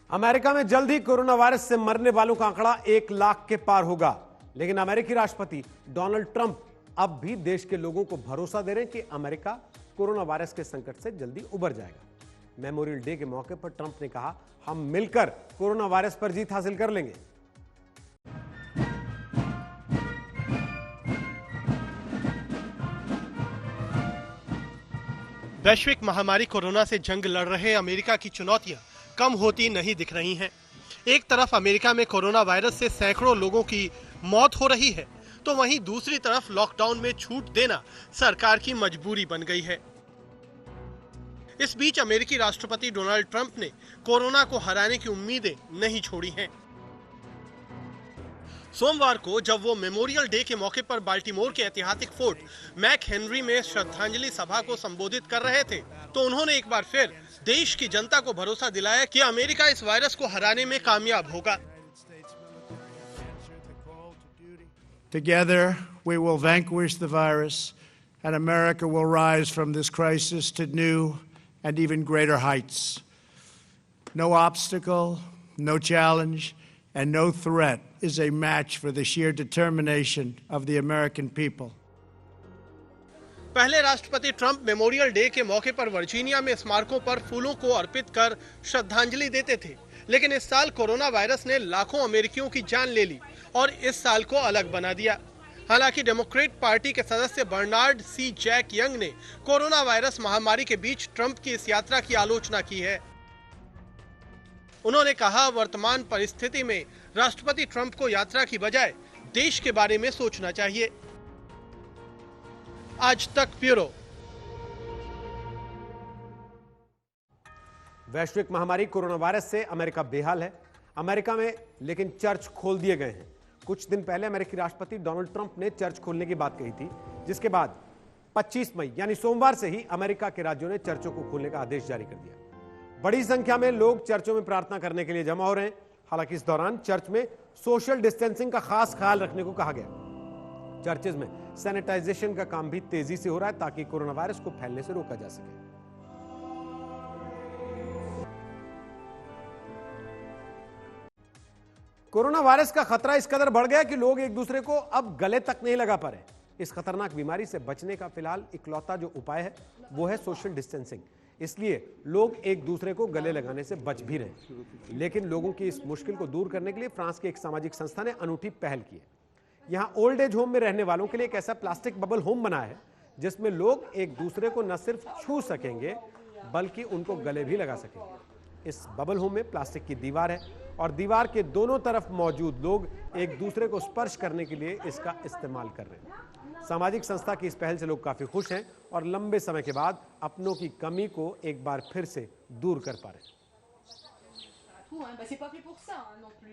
America में जल्द ही corona virus से मरने वालों का आंकड़ा 1 लाख के पार होगा। लेकिन अमेरिकी राष्ट्रपति डोनाल्ड ट्रंप अब भी देश के लोगों को भरोसा दे रहे हैं कि अमेरिका कोरोना वायरस के संकट से जल्दी उबर जाएगा। मेमोरियल डे के मौके पर ट्रंप ने कहा, हम मिलकर कोरोना वायरस पर जीत हासिल कर लेंगे। वैश्विक महामारी कोरोना से जंग लड़ रहे अमेरिका की चुनौतियां कम होती नहीं दिख रही हैं। एक तरफ अमेरिका में कोरोना वायरस से सैकड़ों लोगों की मौत हो रही है, तो वहीं दूसरी तरफ लॉकडाउन में छूट देना सरकार की मजबूरी बन गई है। इस बीच अमेरिकी राष्ट्रपति डोनाल्ड ट्रंप ने कोरोना को हराने की उम्मीदें नहीं छोड़ी हैं। सोमवार को जब वो मेमोरियल डे के मौके पर बाल्टीमोर के ऐतिहासिक फोर्ट मैक हेनरी में श्रद्धांजलि सभा को संबोधित कर रहे थे, तो उन्होंने एक बार फिर देश की जनता को भरोसा दिलाया कि अमेरिका इस वायरस को हराने में कामयाब होगा। Together we will vanquish the virus and America will rise from this crisis to new and even greater heights. No obstacle, no challenge, and no threat is a match for the sheer determination of the American people. पहले राष्ट्रपति Trump memorial day के मौके पर Virginia में स्मारकों पर फूलों को अर्पित कर श्रद्धांजलि देते थे, लेकिन इस साल कोरोना वायरस ने लाखों अमेरिकियों की जान ले ली और इस साल को अलग बना दिया। हालांकि डेमोक्रेट पार्टी के सदस्य बर्नार्ड सी जैक यंग ने कोरोना वायरस महामारी के बीच ट्रंप की इस यात्रा की आलोचना की है। उन्होंने कहा, वर्तमान परिस्थिति में राष्ट्रपति ट्रंप को यात्रा की बजाय देश के बारे में सोचना चाहिए। आज तक ब्यूरो। वैश्विक महामारी कोरोना वायरस से अमेरिका बेहाल है। अमेरिका में लेकिन चर्च खोल दिए गए हैं। कुछ दिन पहले अमेरिकी राष्ट्रपति डोनाल्ड ट्रंप ने चर्च खोलने की बात कही थी, जिसके बाद 25 मई यानी सोमवार से ही अमेरिका के राज्यों ने चर्चों को खोलने का आदेश जारी कर दिया। बड़ी संख्या में लोग चर्चों में प्रार्थना करने के लिए जमा हो रहे हैं। हालांकि इस दौरान चर्च में सोशल डिस्टेंसिंग का खास ख्याल रखने को कहा गया। चर्चेज में सैनिटाइजेशन का काम भी तेजी से हो रहा है ताकि कोरोना वायरस को फैलने से रोका जा सके। कोरोना वायरस का खतरा इस कदर बढ़ गया कि लोग एक दूसरे को अब गले तक नहीं लगा पा रहे। इस खतरनाक बीमारी से बचने का फिलहाल इकलौता जो उपाय है वो है सोशल डिस्टेंसिंग। इसलिए लोग एक दूसरे को गले लगाने से बच भी रहे। लेकिन लोगों की इस मुश्किल को दूर करने के लिए फ्रांस की एक सामाजिक संस्था ने अनूठी पहल की है। यहां ओल्ड एज होम में रहने वालों के लिए एक ऐसा प्लास्टिक बबल होम बना है जिसमें लोग एक दूसरे को न सिर्फ छू सकेंगे बल्कि उनको गले भी लगा सकेंगे। इस बबल होम में प्लास्टिक की दीवार है और दीवार के दोनों तरफ मौजूद लोग एक दूसरे को स्पर्श करने के लिए इसका इस्तेमाल कर रहे हैं। सामाजिक संस्था की इस पहल से लोग काफी खुश हैं और लंबे समय के बाद अपनों की कमी को एक बार फिर से दूर कर पा रहे हैं।